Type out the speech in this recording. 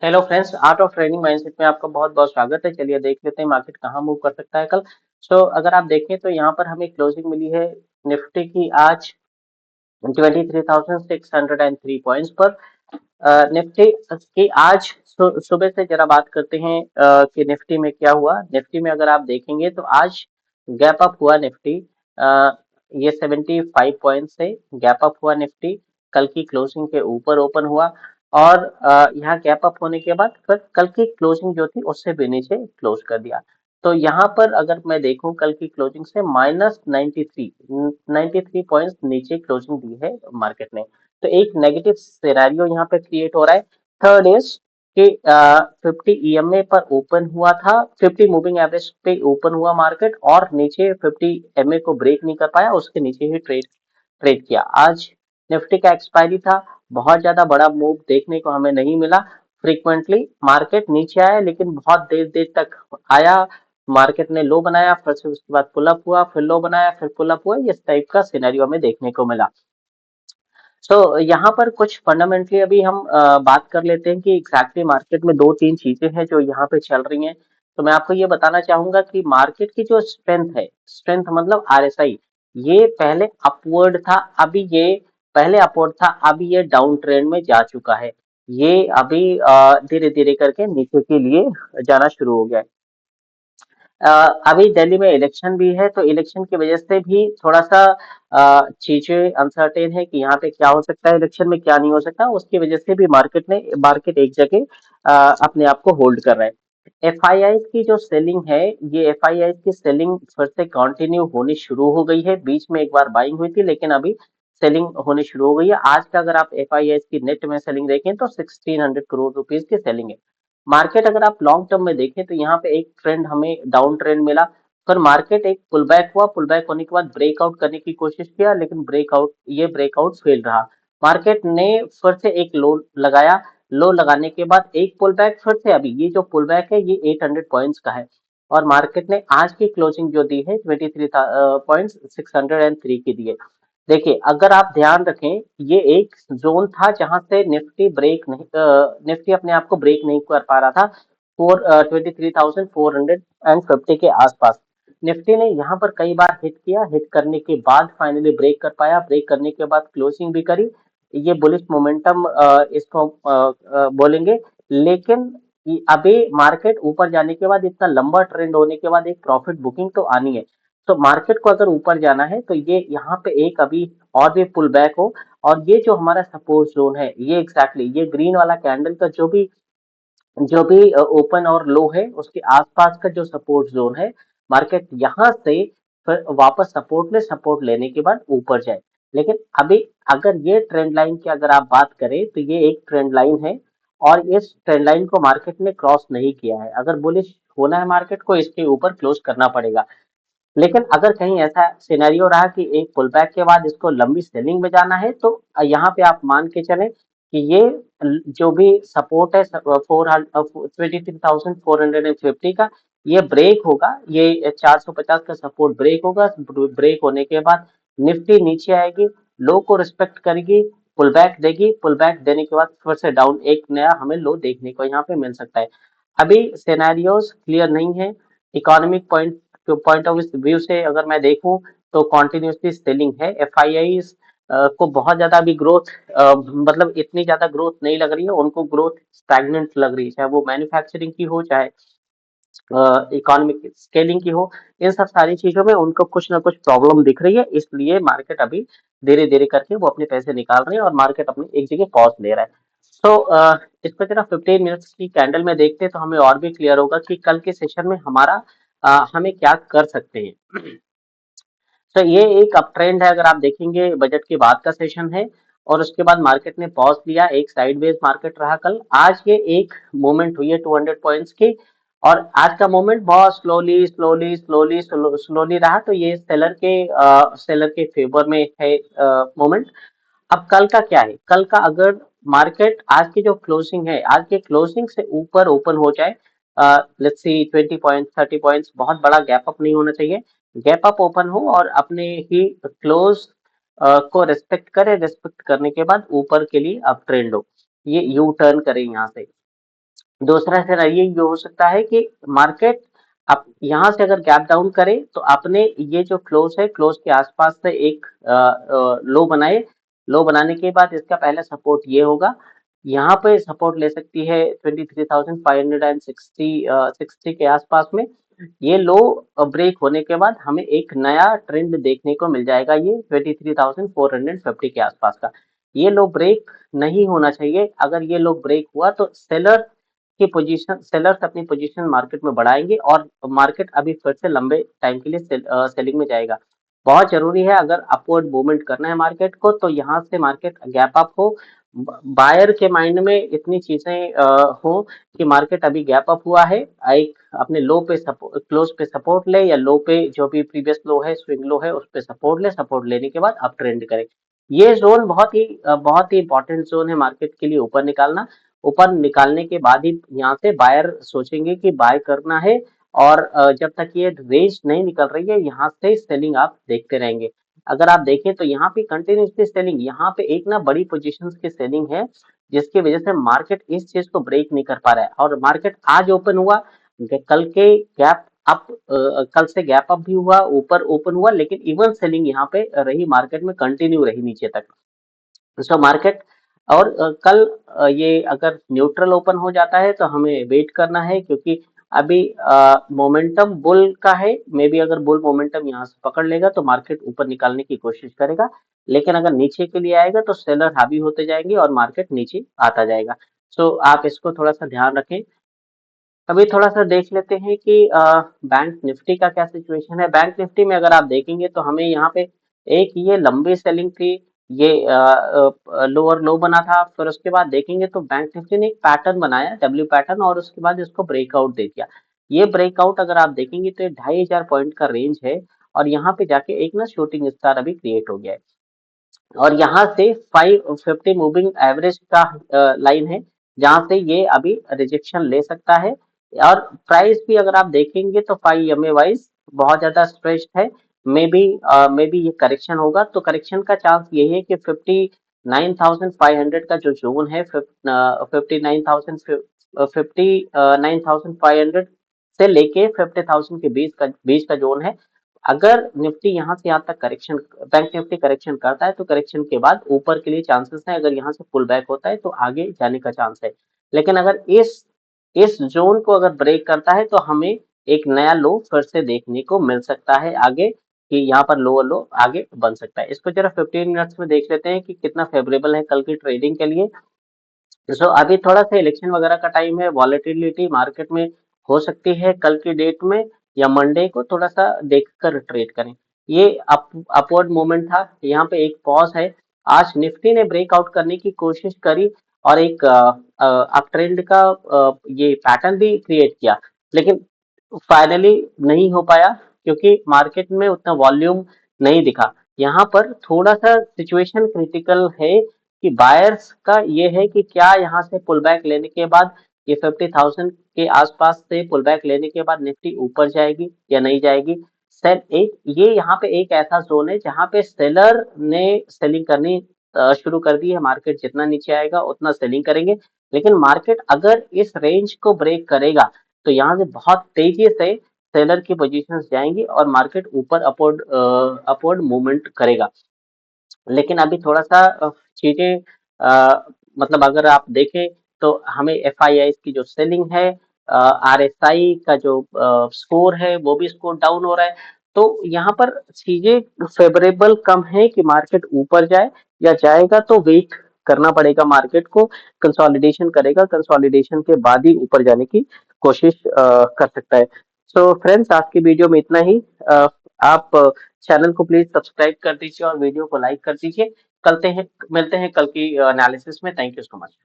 Hello friends, art of trading mindset में आपका बहुत बहुत स्वागत है। चलिए देख लेते हैं मार्केट कहाँ मूव कर सकता है कल। अगर आप देखें तो यहाँ पर हमें क्लोजिंग मिली है निफ्टी की आज 23,603 पॉइंट्स पर। निफ्टी की आज सुबह से जरा बात करते हैं कि निफ्टी में क्या हुआ। निफ्टी में अगर आप देखेंगे तो आज गैप अप हुआ निफ्टी। अ, ये 75 पॉइंट से गैप अप हुआ निफ्टी, कल की क्लोजिंग के ऊपर ओपन हुआ। और यहाँ गैप अप होने के बाद फिर कल की क्लोजिंग जो थी उससे भी नीचे क्लोज कर दिया। तो यहाँ पर अगर मैं देखूं कल की क्लोजिंग से -93 पॉइंट्स नीचे क्लोजिंग दी है मार्केट ने। तो एक नेगेटिव सिनेरियो यहाँ पे क्रिएट हो रहा है। थर्ड इज कि 50 ईएमए पर ओपन हुआ था, 50 मूविंग एवरेज पे ओपन हुआ मार्केट और नीचे 50 एमए को ब्रेक नहीं कर पाया, उसके नीचे ही ट्रेड ट्रेड किया। आज निफ्टी का एक्सपायरी था, बहुत ज्यादा बड़ा मूव देखने को हमें नहीं मिला। फ्रीक्वेंटली मार्केट नीचे आया लेकिन बहुत देर देर तक आया। मार्केट ने लो बनाया, फिर से उसके बाद पुल अप हुआ, फिर लो बनाया, फिर पुल अप हुआ। इस टाइप का सिनेरियो हमें देखने को मिला। यहाँ पर कुछ फंडामेंटली अभी हम बात कर लेते हैं कि एग्जैक्टली मार्केट में दो तीन चीजें हैं जो यहाँ पे चल रही हैं। तो मैं आपको ये बताना चाहूंगा कि मार्केट की जो स्ट्रेंथ है, स्ट्रेंथ मतलब आरएसआई, ये पहले अपवर्ड था, अभी ये पहले अपवर्ड था, अभी ये डाउन ट्रेंड में जा चुका है। ये अभी धीरे धीरे करके नीचे के लिए जाना शुरू हो गया है। अ, अभी दिल्ली में इलेक्शन भी है, तो इलेक्शन की वजह से भी थोड़ा सा चीजें अनसर्टेन है कि यहाँ पे क्या हो सकता है, इलेक्शन में क्या नहीं हो सकता। उसकी वजह से भी मार्केट एक जगह अपने आप को होल्ड कर रहा है। एफआईआई की जो सेलिंग है, ये एफआईआई की सेलिंग फिर से कंटिन्यू होनी शुरू हो गई है। बीच में एक बार बाइंग हुई थी लेकिन अभी सेलिंग होनी शुरू हो गई है। आज का अगर आप एफआईआई की नेट में सेलिंग देखें तो 1600 करोड़ रुपीज की सेलिंग है। मार्केट अगर आप लॉन्ग टर्म में देखें तो यहाँ पे एक ट्रेंड हमें डाउन ट्रेंड मिला, फिर मार्केट एक पुल बैक हुआ, पुल बैक होने के बाद ब्रेकआउट करने की कोशिश किया लेकिन ब्रेकआउट फेल रहा। मार्केट ने फिर से एक लो लगाया, लो लगाने के बाद एक पुल बैक, फिर से अभी ये जो पुल बैक है ये 800 पॉइंट्स का है। और मार्केट ने आज की क्लोजिंग जो दी है 23,603 की दी है। देखिए अगर आप ध्यान रखें, ये एक जोन था जहां से निफ्टी अपने आप को ब्रेक नहीं कर पा रहा था। 23,450 के आसपास निफ्टी ने यहाँ पर कई बार हिट किया, हिट करने के बाद फाइनली ब्रेक कर पाया, ब्रेक करने के बाद क्लोजिंग भी करी। ये बुलिश मोमेंटम इसको बोलेंगे। लेकिन अभी मार्केट ऊपर जाने के बाद, इतना लंबा ट्रेंड होने के बाद एक प्रॉफिट बुकिंग तो आनी है। तो मार्केट को अगर ऊपर जाना है तो ये यहाँ पे एक अभी और भी पुल बैक हो। और ये जो हमारा सपोर्ट जोन है, ये एग्जैक्टली ये ग्रीन वाला कैंडल का जो भी ओपन और लो है उसके आसपास का जो सपोर्ट जोन है, मार्केट यहाँ से फिर वापस सपोर्ट लेने के बाद ऊपर जाए। लेकिन अभी अगर ये ट्रेंड लाइन की अगर आप बात करें तो ये एक ट्रेंड लाइन है और इस ट्रेंड लाइन को मार्केट ने क्रॉस नहीं किया है। अगर बुलिश होना है मार्केट को, इसके ऊपर क्लोज करना पड़ेगा। लेकिन अगर कहीं ऐसा सिनेरियो रहा कि एक पुल बैक के बाद इसको लंबी सेलिंग में जाना है तो यहाँ पे आप मान के चलें कि ये जो भी सपोर्ट है 23,450 का, ये ब्रेक होगा, ये 450 का सपोर्ट ब्रेक होगा। ब्रेक होने के बाद निफ्टी नीचे आएगी, लो को रिस्पेक्ट करेगी, पुल बैक देगी, पुल बैक देने के बाद फिर से डाउन एक नया हमें लो देखने को यहाँ पे मिल सकता है। अभी सिनेरियोज क्लियर नहीं है। इकोनॉमिक पॉइंट ऑफ व्यू से अगर मैं देखूं तो कॉन्टिन्यूसली सेलिंग है। एफआईआई को बहुत ज्यादा अभी ग्रोथ, मतलब इतनी ज्यादा ग्रोथ नहीं लग रही है उनको, ग्रोथ स्टैग्नेंट लग रही है, चाहे वो मैन्युफैक्चरिंग की हो, चाहे इकोनॉमिक स्केलिंग की हो। इन सब सारी चीजों में उनको कुछ ना कुछ प्रॉब्लम दिख रही है, इसलिए मार्केट अभी धीरे धीरे करके वो अपने पैसे निकाल रहे हैं और मार्केट अपनी एक जगह पॉज ले रहा है। इसको जरा 15 मिनट्स की कैंडल में देखते हैं तो हमें और भी क्लियर होगा कि कल के सेशन में हमें क्या कर सकते हैं। तो ये एक अप ट्रेंड है, अगर आप देखेंगे बजट के बाद का सेशन है और उसके बाद मार्केट ने पॉज लिया, एक साइडवेज मार्केट रहा कल। आज ये एक मूवमेंट हुई है 200 पॉइंट्स की और आज का मूवमेंट बहुत स्लोली रहा। तो ये सेलर के फेवर में है मूवमेंट। अब कल का क्या है, कल का अगर मार्केट आज की जो क्लोजिंग है, आज के क्लोजिंग से ऊपर ओपन हो जाए, लेट्स सी 20 पॉइंट 30 पॉइंट्स, बहुत बड़ा गैप अप नहीं होना चाहिए। गैप अप ओपन हो और अपने ही क्लोज को रिस्पेक्ट करे, रिस्पेक्ट करने के बाद ऊपर के लिए अप ट्रेंड हो, ये यू टर्न करे यहाँ से। दूसरा सिनेरियो ये हो सकता है कि मार्केट अब यहाँ से अगर गैप डाउन करे तो आपने ये जो क्लोज है क्लोज के आसपास से एक लो बनाए। लो बनाने के बाद इसका पहला सपोर्ट ये होगा, यहाँ पे सपोर्ट ले सकती है 23,560 60 के आसपास में। ये लो ब्रेक होने के बाद हमें एक नया ट्रेंड देखने को मिल जाएगा, ये 23,450 के आसपास का। ये लो ब्रेक नहीं होना चाहिए। अगर ये लो ब्रेक हुआ तो सेलर्स अपनी पोजीशन मार्केट में बढ़ाएंगे और मार्केट अभी फिर से लंबे टाइम के लिए सेलिंग में जाएगा। बहुत जरूरी है अगर अपवर्ड मूवमेंट करना है मार्केट को, तो यहाँ से मार्केट गैप अप हो, बायर के माइंड में इतनी चीजें हो कि मार्केट अभी गैप अप हुआ है, एक अपने लो पे क्लोज पे सपोर्ट ले, या लो पे जो भी प्रीवियस लो है स्विंग लो है उस पे सपोर्ट ले, सपोर्ट लेने के बाद अप ट्रेंड करे। ये जोन बहुत ही इंपॉर्टेंट जोन है मार्केट के लिए ऊपर निकालना। ऊपर निकालने के बाद ही यहाँ से बायर सोचेंगे कि बाय करना है, और जब तक ये रेंज नहीं निकल रही है यहाँ से सेलिंग आप देखते रहेंगे। अगर आप देखें तो यहाँ पे कंटिन्यूसली सेलिंग, यहाँ पे एक ना बड़ी पोजीशंस की सेलिंग है, जिसकी वजह से मार्केट इस चीज को ब्रेक नहीं कर पा रहा है। और मार्केट आज ओपन हुआ, कल के गैप अप कल से गैप अप भी हुआ, ऊपर ओपन हुआ, लेकिन इवन सेलिंग यहाँ पे रही, मार्केट में कंटिन्यू रही नीचे तक। सो मार्केट और कल ये अगर न्यूट्रल ओपन हो जाता है तो हमें वेट करना है, क्योंकि अभी मोमेंटम बुल का है। मे बी अगर बुल मोमेंटम यहाँ से पकड़ लेगा तो मार्केट ऊपर निकालने की कोशिश करेगा, लेकिन अगर नीचे के लिए आएगा तो सेलर हावी होते जाएंगे और मार्केट नीचे आता जाएगा। सो आप इसको थोड़ा सा ध्यान रखें। अभी थोड़ा सा देख लेते हैं कि बैंक निफ्टी का क्या सिचुएशन है। बैंक निफ्टी में अगर आप देखेंगे तो हमें यहाँ पे एक ये लंबी सेलिंग थी, ये लोअर लो बना था, फिर उसके बाद देखेंगे तो बैंक निफ्टी ने एक पैटर्न बनाया, डब्ल्यू पैटर्न, और उसके बाद इसको ब्रेकआउट दे दिया। ये ब्रेकआउट अगर आप देखेंगे तो ये 2,500 पॉइंट का रेंज है, और यहाँ पे जाके एक ना शूटिंग स्टार अभी क्रिएट हो गया है। और यहाँ से 550 मूविंग एवरेज का लाइन है, जहां से ये अभी रिजेक्शन ले सकता है। और प्राइस भी अगर आप देखेंगे तो 5 EMA वाइज बहुत ज्यादा स्ट्रेच्ड है। मे बी ये करेक्शन होगा, तो करेक्शन का चांस यही है कि 59,500 का जो जोन है, 59,500 से लेके 50,000 के बीच का जोन है। अगर निफ्टी यहाँ से यहाँ तक करेक्शन, बैंक निफ्टी करेक्शन करता है तो करेक्शन के बाद ऊपर के लिए चांसेस है, अगर यहाँ से पुल बैक होता है तो आगे जाने का चांस है। लेकिन अगर इस जोन को अगर ब्रेक करता है तो हमें एक नया लो फिर से देखने को मिल सकता है आगे, कि यहाँ पर लोअर लो आगे बन सकता है। इसको जरा 15 मिनट्स में देख लेते हैं कि कितना फेवरेबल है कल की ट्रेडिंग के लिए। सो अभी थोड़ा सा इलेक्शन वगैरह का टाइम है, वॉलेटिलिटी मार्केट में हो सकती है कल की डेट में या मंडे को, थोड़ा सा देखकर ट्रेड करें। ये अपवर्ड मोमेंट था, यहाँ पे एक पॉज है। आज निफ्टी ने ब्रेकआउट करने की कोशिश करी और एक अप ट्रेंड का ये पैटर्न भी क्रिएट किया, लेकिन फाइनली नहीं हो पाया, क्योंकि मार्केट में उतना वॉल्यूम नहीं दिखा। यहाँ पर थोड़ा सा सिचुएशन क्रिटिकल है कि बायर्स का ये है कि क्या यहाँ से पुल बैक लेने के बाद ये 50,000 के आसपास से पुल बैक लेने के बाद निफ्टी ऊपर जाएगी या नहीं जाएगी। सेल एक ये यहाँ पे एक ऐसा जोन है जहाँ पे सेलर ने सेलिंग करनी शुरू कर दी है। मार्केट जितना नीचे आएगा उतना सेलिंग करेंगे, लेकिन मार्केट अगर इस रेंज को ब्रेक करेगा तो यहाँ से बहुत तेजी से सेलर की पोजीशंस जाएंगी और मार्केट ऊपर अपवर्ड मूवमेंट करेगा। लेकिन अभी थोड़ा सा चीजें मतलब अगर आप देखें तो हमें FIIs की जो सेलिंग है, RSI का जो स्कोर है वो भी स्कोर डाउन हो रहा है। तो यहाँ पर चीजें फेवरेबल कम है कि मार्केट ऊपर जाए, या जाएगा तो वेट करना पड़ेगा मार्केट को, कंसोलिडेशन करेगा, कंसोलिडेशन के बाद ही ऊपर जाने की कोशिश कर सकता है। सो फ्रेंड्स, आज की वीडियो में इतना ही। आप चैनल को प्लीज सब्सक्राइब कर दीजिए और वीडियो को लाइक कर दीजिए। मिलते हैं कल की एनालिसिस में। Thank you so much.